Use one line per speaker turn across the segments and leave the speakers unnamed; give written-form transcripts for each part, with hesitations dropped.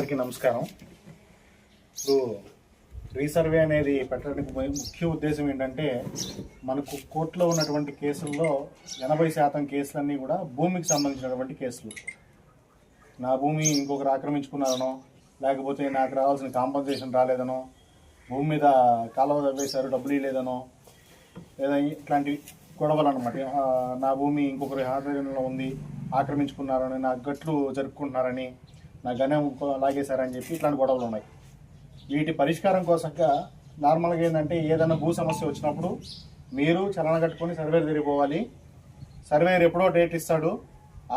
అందరికీ నమస్కారం. ఇప్పుడు రీసర్వే అనేది పెట్టడానికి ముఖ్య ఉద్దేశం ఏంటంటే, మనకు కోర్టులో ఉన్నటువంటి కేసుల్లో 80% కేసులన్నీ కూడా భూమికి సంబంధించినటువంటి కేసులు. నా భూమి ఇంకొకరు ఆక్రమించుకున్నారనో, లేకపోతే నాకు రావాల్సిన కాంపన్సేషన్ రాలేదనో, భూమి మీద కాలువ తవ్వేశారు డబ్బులు ఇవ్వలేదనో, లేదా ఇట్లాంటి గొడవలు అనమాట. నా భూమి ఇంకొకరి ఆధీనంలో ఉంది, ఆక్రమించుకున్నారని, నా గట్లు జరుపుకుంటున్నారని, నా గణం లాగేశారని చెప్పి ఇట్లాంటి గొడవలు ఉన్నాయి. వీటి పరిష్కారం కోసంగా నార్మల్గా ఏంటంటే, ఏదైనా భూ సమస్య వచ్చినప్పుడు మీరు చలన కట్టుకొని సర్వేర్ తిరిగిపోవాలి. సర్వేర్ ఎప్పుడో డేట్ ఇస్తాడు,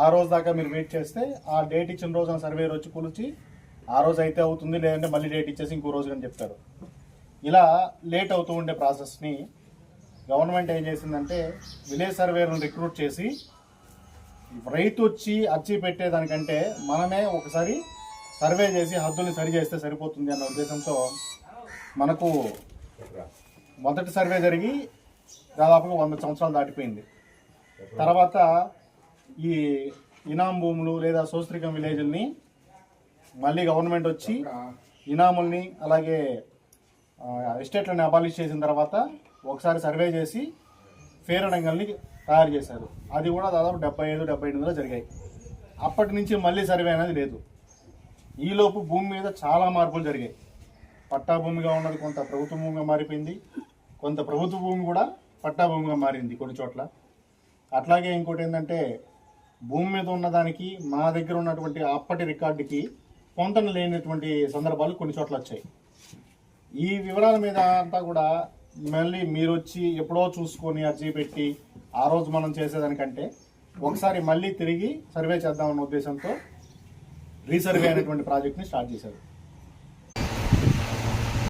ఆ రోజు దాకా మీరు వెయిట్ చేస్తే ఆ డేట్ ఇచ్చిన రోజున సర్వేర్ వచ్చి కూల్చి ఆ రోజు అయితే అవుతుంది, లేదంటే మళ్ళీ డేట్ ఇచ్చేసి ఇంకో రోజు అని చెప్తాడు. ఇలా లేట్ అవుతూ ఉండే ప్రాసెస్ని గవర్నమెంట్ ఏం చేసిందంటే, విలేజ్ సర్వేర్ను రిక్రూట్ చేసి రైతు వచ్చి అర్జీ పెట్టేదానికంటే మనమే ఒకసారి సర్వే చేసి హద్దుల్ని సరి చేస్తే సరిపోతుంది అన్న ఉద్దేశంతో మనకు మొదటి సర్వే జరిగి దాదాపుగా 100 సంవత్సరాలు దాటిపోయింది. తర్వాత ఈ ఇనాం భూములు లేదా సోస్త్రికం విలేజ్ని మళ్ళీ గవర్నమెంట్ వచ్చి ఇనాముల్ని అలాగే ఎస్టేట్లని అబాలిష్ చేసిన తర్వాత ఒకసారి సర్వే చేసి ఫేర్ డంగల్ని తయారు చేశారు. అది కూడా దాదాపు 75-78లో జరిగాయి. అప్పటి నుంచి మళ్ళీ సర్వే అనేది లేదు. ఈలోపు భూమి మీద చాలా మార్పులు జరిగాయి. పట్టా భూమిగా ఉన్నది కొంత ప్రభుత్వ భూమిగా మారిపోయింది, కొంత ప్రభుత్వ భూమి కూడా పట్టా భూమిగా మారింది కొన్ని చోట్ల. అట్లాగే ఇంకోటి ఏంటంటే, భూమి మీద ఉన్నదానికి మా దగ్గర ఉన్నటువంటి అప్పటి రికార్డుకి పొంతన లేనటువంటి సందర్భాలు కొన్ని చోట్ల వచ్చాయి. ఈ వివరాల మీద అంతా కూడా మళ్ళీ మీరు వచ్చి ఎప్పుడో చూసుకొని అర్జీ పెట్టి ఆ రోజు మనం చేసేదానికంటే ఒకసారి మళ్ళీ తిరిగి సర్వే చేద్దామన్న ఉద్దేశంతో రీసర్వే అనేటువంటి ప్రాజెక్ట్ని స్టార్ట్ చేశారు.